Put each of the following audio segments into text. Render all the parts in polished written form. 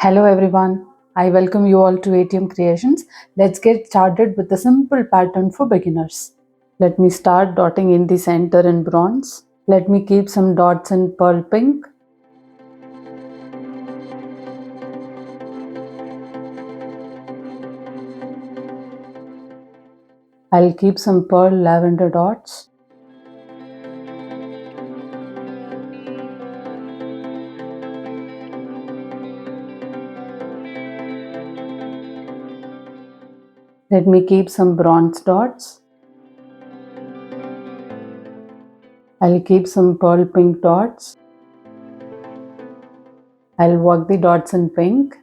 Hello everyone, I welcome you all to ATM Creations. Let's get started with a simple pattern for beginners. Let me start dotting in the center in bronze. Let me keep some dots in pearl pink. I'll keep some pearl lavender dots. Let me keep some bronze dots. I'll keep some pearl pink dots. I'll work the dots in pink.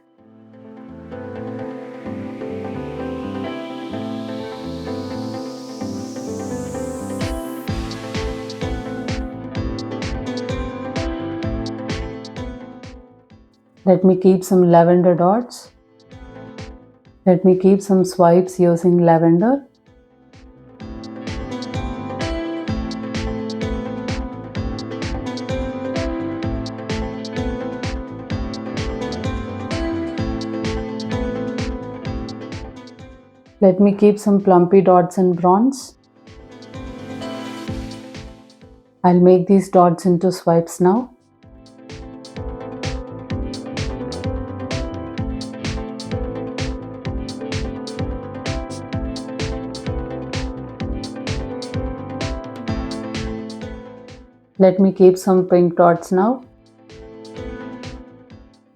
Let me keep some lavender dots. Let me keep some swipes using lavender. Let me keep some plumpy dots in bronze. I'll make these dots into swipes now. Let me keep some pink dots now.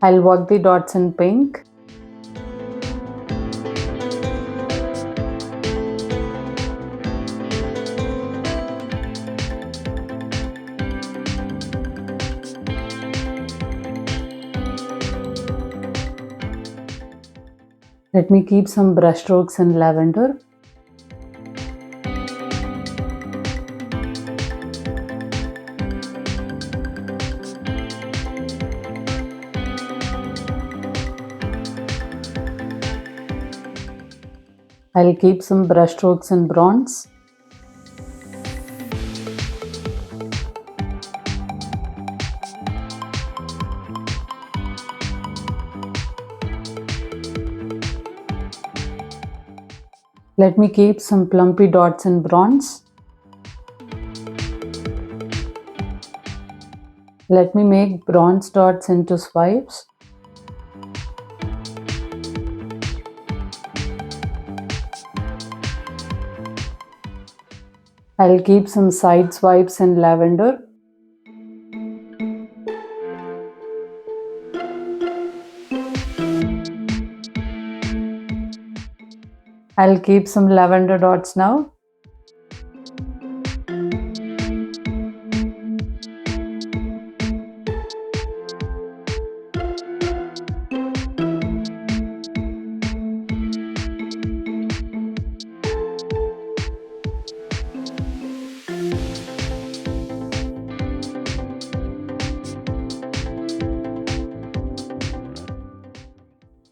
I'll work the dots in pink. Let me keep some brush strokes in lavender. I'll keep some brush strokes in bronze. Let me keep some plumpy dots in bronze. Let me make bronze dots into swipes. I'll keep some side swipes in lavender. I'll keep some lavender dots now.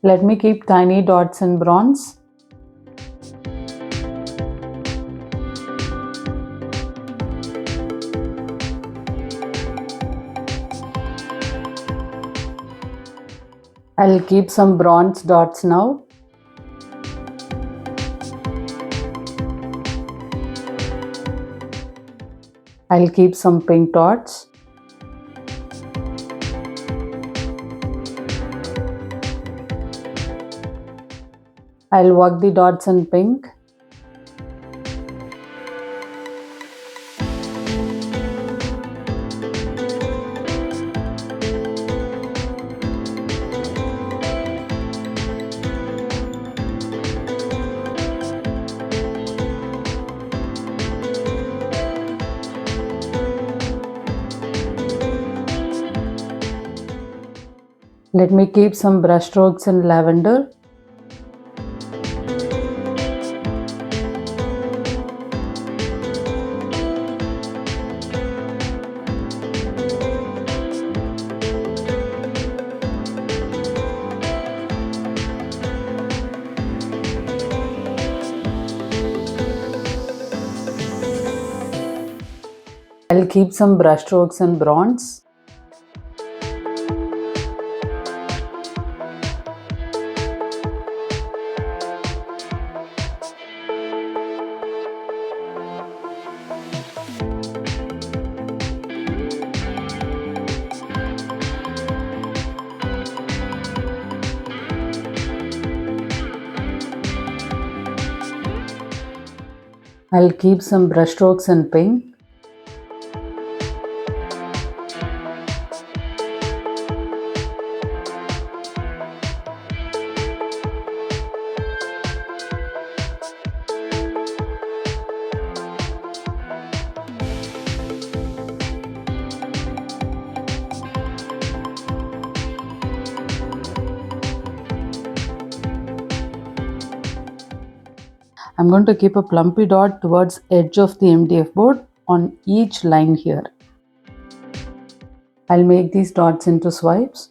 Let me keep tiny dots in bronze. I'll keep some bronze dots now. I'll keep some pink dots. I'll work the dots in pink. Let me keep some brush strokes in lavender. I'll keep some brush strokes in bronze. I'll keep some brush strokes in pink. I'm going to keep a plumpy dot towards edge of the MDF board on each line here. I'll make these dots into swipes.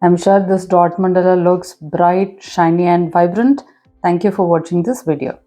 I'm sure this dot mandala looks bright, shiny and vibrant. Thank you for watching this video.